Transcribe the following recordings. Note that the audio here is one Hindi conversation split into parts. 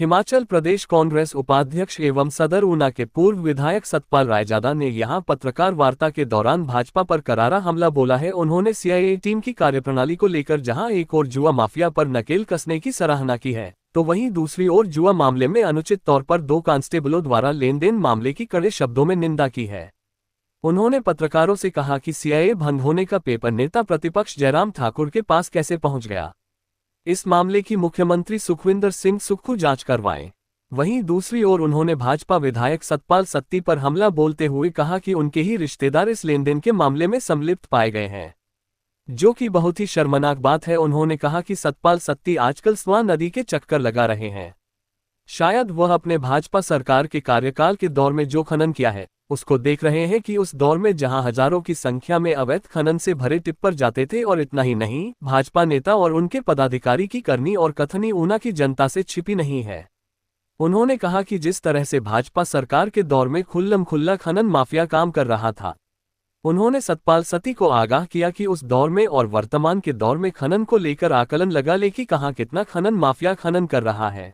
हिमाचल प्रदेश कांग्रेस उपाध्यक्ष एवं सदर ऊना के पूर्व विधायक सतपाल रायजादा ने यहां पत्रकार वार्ता के दौरान भाजपा पर करारा हमला बोला है। उन्होंने सीआईए टीम की कार्यप्रणाली को लेकर जहां एक ओर जुआ माफिया पर नकेल कसने की सराहना की है, तो वहीं दूसरी ओर जुआ मामले में अनुचित तौर पर 2 कांस्टेबलों द्वारा लेन देन मामले की कड़े शब्दों में निंदा की है। उन्होंने पत्रकारों से कहा कि सीआईए भंग होने का पेपर नेता प्रतिपक्ष जयराम ठाकुर के पास कैसे पहुंच गया, इस मामले की मुख्यमंत्री सुखविंदर सिंह सुक्खू जांच करवाएं। वहीं दूसरी ओर उन्होंने भाजपा विधायक सतपाल सत्ती पर हमला बोलते हुए कहा कि उनके ही रिश्तेदार इस लेनदेन के मामले में संलिप्त पाए गए हैं, जो कि बहुत ही शर्मनाक बात है। उन्होंने कहा कि सतपाल सत्ती आजकल स्वां नदी के चक्कर लगा रहे हैं। शायद वह अपने भाजपा सरकार के कार्यकाल के दौर में जो खनन किया है उसको देख रहे हैं कि उस दौर में जहां हजारों की संख्या में अवैध खनन से भरे टिप्पर जाते थे, और इतना ही नहीं, भाजपा नेता और उनके पदाधिकारी की करनी और कथनी ऊना की जनता से छिपी नहीं है। उन्होंने कहा कि जिस तरह से भाजपा सरकार के दौर में खुल्लम खुल्ला खनन माफिया काम कर रहा था, उन्होंने सतपाल सत्ती को आगाह किया कि उस दौर में और वर्तमान के दौर में खनन को लेकर आकलन लगा ले कि कहां कितना खनन माफिया खनन कर रहा है।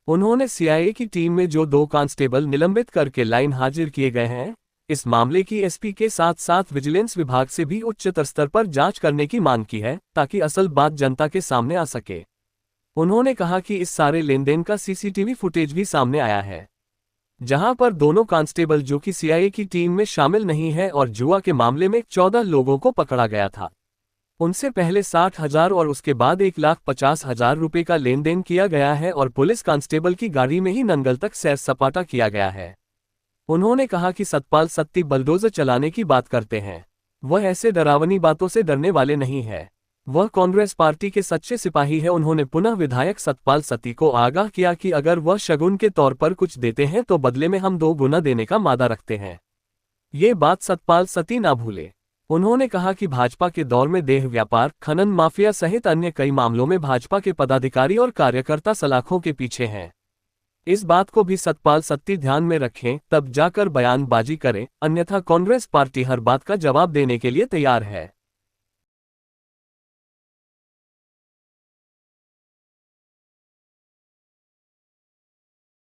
उन्होंने सीआईए की टीम में जो 2 कांस्टेबल निलंबित करके लाइन हाजिर किए गए हैं, इस मामले की एसपी के साथ साथ विजिलेंस विभाग से भी उच्चतर स्तर पर जांच करने की मांग की है, ताकि असल बात जनता के सामने आ सके। उन्होंने कहा कि इस सारे लेनदेन का सीसीटीवी फुटेज भी सामने आया है, जहां पर दोनों कांस्टेबल जो कि सीआईए की टीम में शामिल नहीं है और जुआ के मामले में 14 लोगों को पकड़ा गया था, उनसे पहले 60,000 और उसके बाद 1,50,000 रुपये का लेन देन किया गया है और पुलिस कांस्टेबल की गाड़ी में ही नंगल तक सैर सपाटा किया गया है। उन्होंने कहा कि सतपाल सत्ती बलडोजर चलाने की बात करते हैं, वह ऐसे डरावनी बातों से डरने वाले नहीं है, वह कांग्रेस पार्टी के सच्चे सिपाही है। उन्होंने पुनः विधायक सतपाल सत्ती को आगाह किया कि अगर वह शगुन के तौर पर कुछ देते हैं तो बदले में हम 2 गुना देने का मादा रखते हैं। ये बात सतपाल सत्ती ना भूले। उन्होंने कहा कि भाजपा के दौर में देह व्यापार, खनन माफिया सहित अन्य कई मामलों में भाजपा के पदाधिकारी और कार्यकर्ता सलाखों के पीछे हैं। इस बात को भी सतपाल सत्ती ध्यान में रखें, तब जाकर बयानबाजी करें, अन्यथा कांग्रेस पार्टी हर बात का जवाब देने के लिए तैयार है।